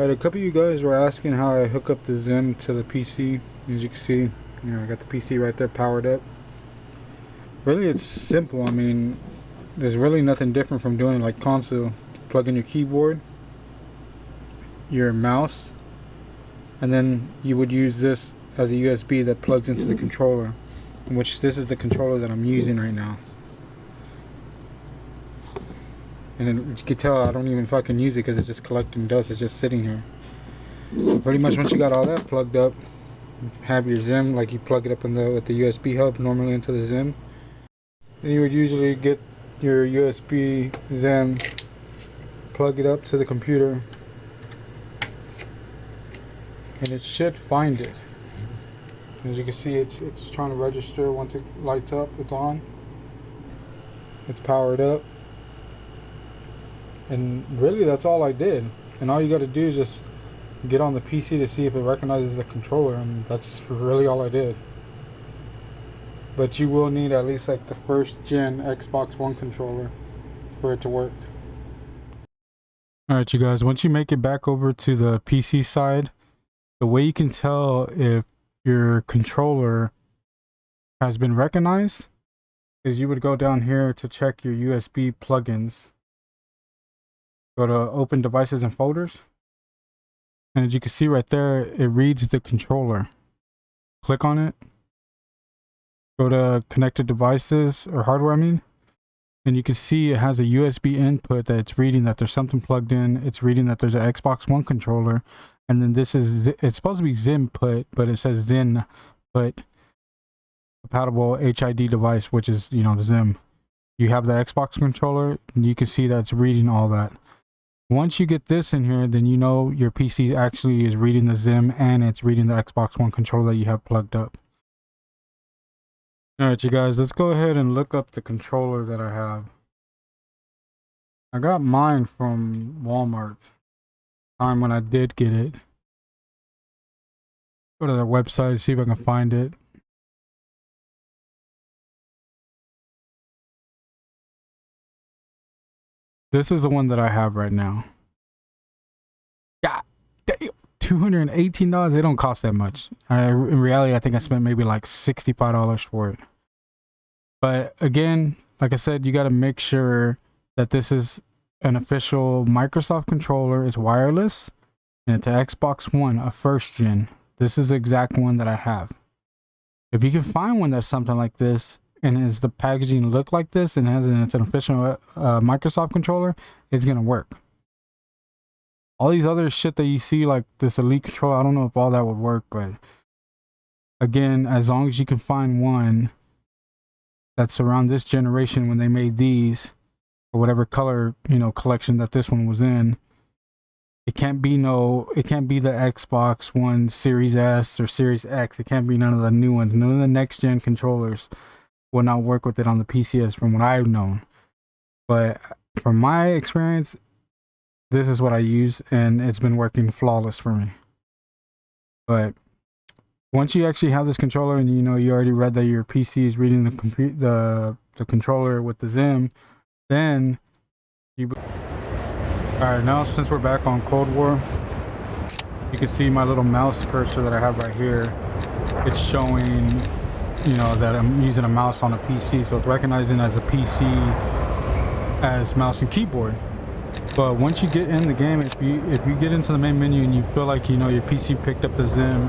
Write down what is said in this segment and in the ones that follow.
Alright, a couple of you guys were asking how I hook up the Zim to the PC. As you can see, I got the PC right there powered up. Really, it's simple. I mean, there's really nothing different from doing like console. Plug in your keyboard, your mouse, and then you would use this as a USB that plugs into the controller, which this is the controller that I'm using right now. And then, as you can tell, I don't even fucking use it because it's just collecting dust. It's just sitting here. So pretty much once you got all that plugged up, have your Zim, like you plug it up in with the USB hub normally into the Zim. Then you would usually get your USB Zim, plug it up to the computer, and it should find it. As you can see, it's trying to register. Once it lights up, it's on. It's powered up. And really, that's all I did. And all you got to do is just get on the PC to see if it recognizes the controller, and that's really all I did. But you will need at least like the first gen Xbox One controller for it to work. Alright you guys, once you make it back over to the PC side, the way you can tell if your controller has been recognized is you would go down here to check your USB plugins. Go to open devices and folders, and as you can see right there, it reads the controller. Click on it, go to connected devices or hardware, I mean, and you can see it has a USB input that it's reading that there's something plugged in. It's reading that there's an Xbox One controller, and then this is, it's supposed to be Zim put, but it says Zin put compatible HID device, which is, you know, the Zim. You have the Xbox controller, and you can see that it's reading all that. Once you get this in here, then you know your PC actually is reading the Zim and it's reading the Xbox One controller that you have plugged up. Alright you guys, let's go ahead and look up the controller that I have. I got mine from Walmart. Time when I did get it. Go to their website, see if I can find it. This is the one that I have right now. God damn, $218. They don't cost that much. In reality, I think I spent maybe like $65 for it. But again, like I said, you got to make sure that this is an official Microsoft controller. It's wireless, and it's an Xbox One, a first gen. This is the exact one that I have. If you can find one that's something like this, and is the packaging look like this, and it's an official Microsoft controller, it's gonna work. All these other shit that you see, like this Elite controller, I don't know if all that would work, but again, as long as you can find one that's around this generation when they made these, or whatever color, you know, collection that this one was in, it can't be the Xbox One Series S or Series X. It can't be none of the new ones. None of the next gen controllers will not work with it on the PCs from what I've known. But from my experience, this is what I use, and it's been working flawless for me. But once you actually have this controller, and you know you already read that your PC is reading the controller with the Zim, then you... Alright, now since we're back on Cold War, you can see my little mouse cursor that I have right here. It's showing, you know, that I'm using a mouse on a PC, so it's recognizing as a PC as mouse and keyboard. But once you get in the game, if you get into the main menu and you feel like, you know, your PC picked up the Zim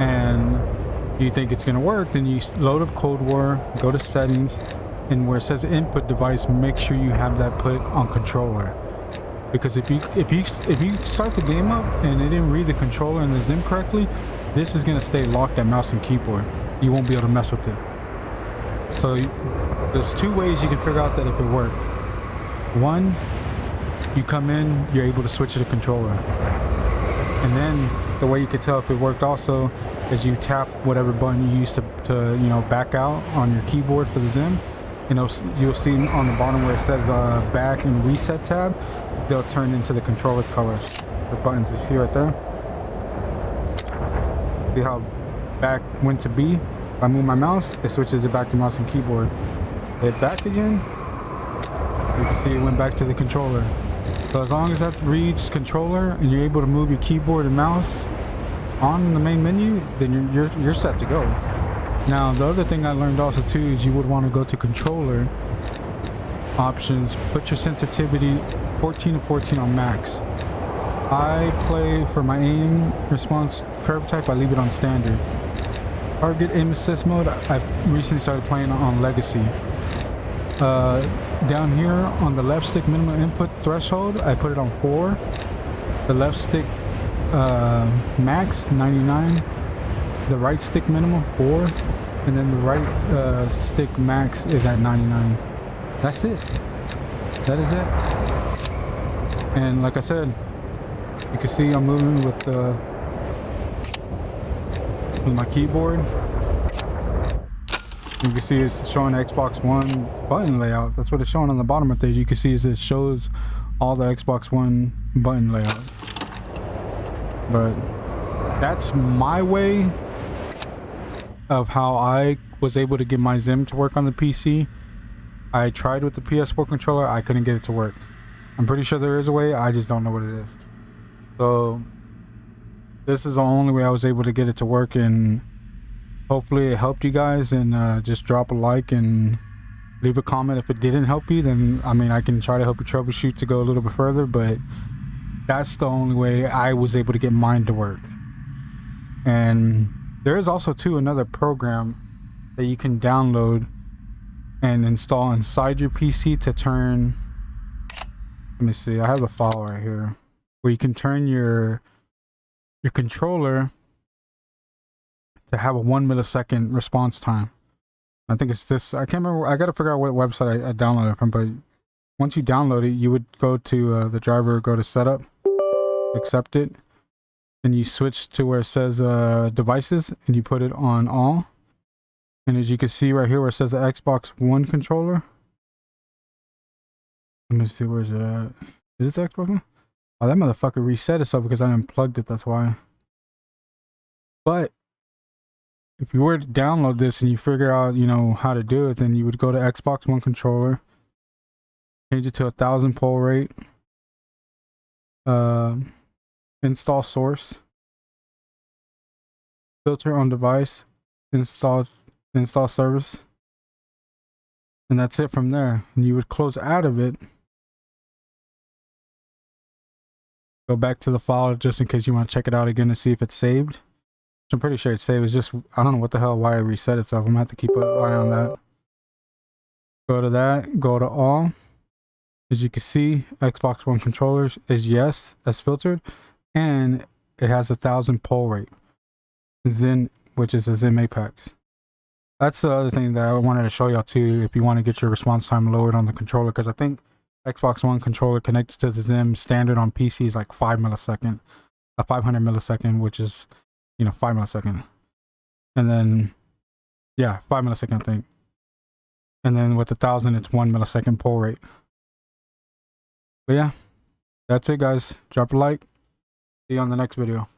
and you think it's gonna work, then you load up Cold War, go to settings, and where it says input device, make sure you have that put on controller. Because if you start the game up and it didn't read the controller and the Zim correctly, this is gonna stay locked at mouse and keyboard. You won't be able to mess with it. So there's two ways you can figure out that if it worked. One, you come in, you're able to switch to the controller. And then the way you can tell if it worked also is you tap whatever button you used to you know, back out on your keyboard for the Zim. You know, you'll see on the bottom where it says back and reset tab, they'll turn into the controller colors. The buttons you see right there. See how back went to B? If I move my mouse, it switches it back to mouse and keyboard. Hit back again, you can see it went back to the controller. So as long as that reads controller and you're able to move your keyboard and mouse on the main menu, then you're set to go. Now the other thing I learned also too is you would want to go to controller options, put your sensitivity 14 to 14 on max. I play for my aim response curve type, I leave it on standard. Target aim assist mode, I recently started playing on legacy. Down here on the left stick minimum input threshold, I put it on 4. The left stick max 99. The right stick minimum 4, and then the right stick max is at 99. That's it. That is it. And like I said, you can see I'm moving with my keyboard. You can see it's showing Xbox One button layout. That's what it's showing on the bottom of the page. You can see is it shows all the Xbox One button layout. But that's my way of how I was able to get my Zim to work on the PC. I tried with the PS4 controller, I couldn't get it to work. I'm pretty sure there is a way, I just don't know what it is. So this is the only way I was able to get it to work, and hopefully it helped you guys. And just drop a like and leave a comment if it didn't help you. Then I mean, I can try to help you troubleshoot to go a little bit further, but that's the only way I was able to get mine to work. And there is also too another program that you can download and install inside your PC to turn, let me see, I have the file right here, where you can turn your controller to have a 1 millisecond response time. I think it's this, I can't remember, I gotta figure out what website I downloaded it from, but once you download it, you would go to the driver, go to setup, accept it, and you switch to where it says devices, and you put it on all. And as you can see right here where it says the Xbox One controller, let me see, where's it at? Is it the Xbox One? Oh, that motherfucker reset itself because I unplugged it, that's why. But if you were to download this and you figure out, you know, how to do it, then you would go to Xbox One controller, change it to 1000 pull rate, install source, filter on device, install service, and that's it from there. And you would close out of it, go back to the file just in case you want to check it out again to see if it's saved. I'm pretty sure it's saved. It's just, I don't know what the hell, why it reset itself. I'm gonna have to keep an eye on that. Go to that, go to all. As you can see, Xbox One controllers is yes, as filtered, and it has 1000 pull rate. Zen, which is a Zim Apex. That's the other thing that I wanted to show y'all too, if you want to get your response time lowered on the controller, because I think Xbox One controller connected to the Zim standard on PC is like 5 millisecond, a 500 millisecond, which is, you know, 5 millisecond. And then, yeah, 5 millisecond I think. And then with 1000, it's 1 millisecond pull rate. But yeah, that's it guys. Drop a like. See you on the next video.